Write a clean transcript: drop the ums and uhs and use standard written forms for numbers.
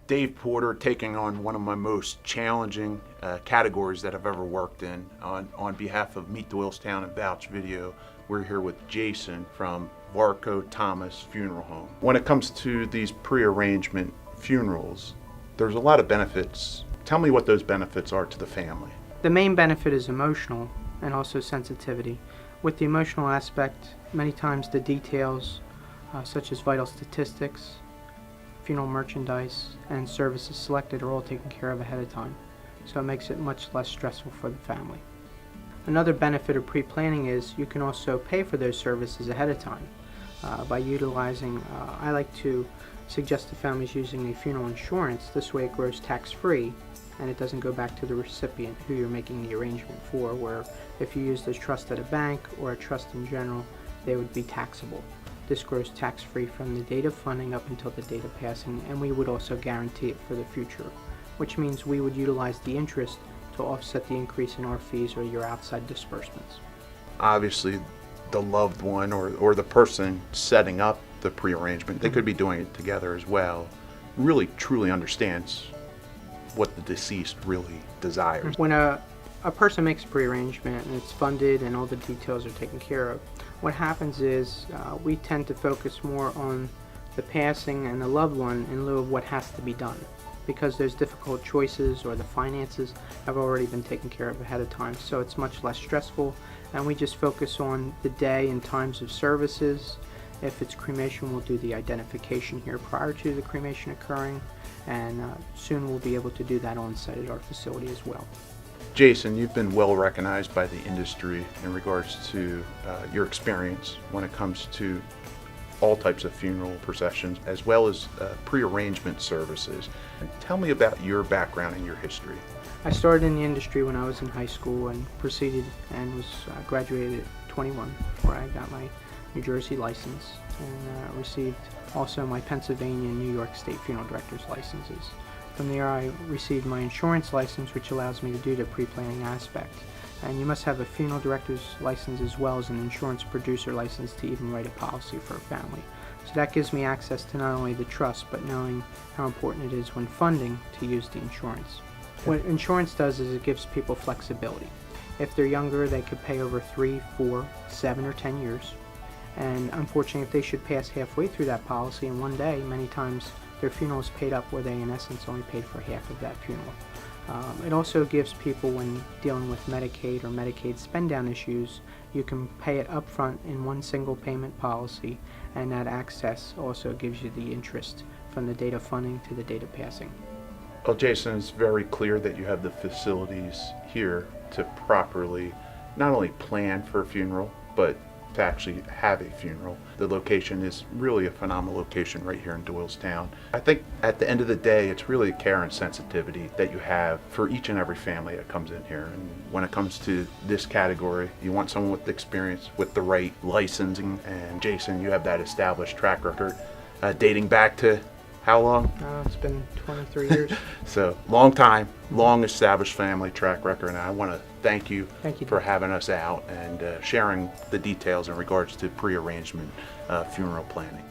Dave Porter, taking on one of my most challenging categories that I've ever worked in. On behalf of Meet Doylestown and Vouch Video, we're here with Jason from Varcoe Thomas Funeral Home. When it comes to these prearrangement funerals, there's a lot of benefits. Tell me what those benefits are to the family. The main benefit is emotional and also sensitivity. With the emotional aspect, many times the details such as vital statistics, funeral merchandise, and services selected are all taken care of ahead of time, so it makes it much less stressful for the family. Another benefit of pre-planning is you can also pay for those services ahead of time by utilizing, I like to suggest to families using a funeral insurance. This way it grows tax-free and it doesn't go back to the recipient who you're making the arrangement for, where if you used a trust at a bank or a trust in general, they would be taxable. This grows tax-free from the date of funding up until the date of passing, and we would also guarantee it for the future, which means we would utilize the interest to offset the increase in our fees or your outside disbursements. Obviously, the loved one or the person setting up the prearrangement, they could be doing it together as well, really truly understands what the deceased really desires. When a person makes a prearrangement and it's funded and all the details are taken care of, what happens is we tend to focus more on the passing and the loved one in lieu of what has to be done, because those difficult choices or the finances have already been taken care of ahead of time, so it's much less stressful, and we just focus on the day and times of services. If it's cremation, we'll do the identification here prior to the cremation occurring, and soon we'll be able to do that on site at our facility as well. Jason, you've been well recognized by the industry in regards to your experience when it comes to all types of funeral processions as well as prearrangement services. And tell me about your background and your history. I started in the industry when I was in high school and proceeded and was graduated at 21, where I got my New Jersey license and received also my Pennsylvania and New York State funeral director's licenses. From there I received my insurance license, which allows me to do the pre-planning aspect. And you must have a funeral director's license as well as an insurance producer license to even write a policy for a family. So that gives me access to not only the trust, but knowing how important it is when funding to use the insurance. What insurance does is it gives people flexibility. If they're younger, they could pay over 3, 4, 7, or 10 years. And unfortunately, if they should pass halfway through that policy in one day, many times their funeral is paid up where they in essence only paid for half of that funeral. It also gives people, when dealing with Medicaid or Medicaid spend-down issues, you can pay it up front in one single payment policy, and that access also gives you the interest from the date of funding to the date of passing. Well, Jason, it's very clear that you have the facilities here to properly not only plan for a funeral, but to actually have a funeral. The location is really a phenomenal location right here in Doylestown. I think at the end of the day, it's really care and sensitivity that you have for each and every family that comes in here. And when it comes to this category, you want someone with experience, with the right licensing, and Jason, you have that established track record dating back to how long? It's been 23 years. So long time, long established family track record, and I want to thank you for having us out and sharing the details in regards to prearrangement funeral planning.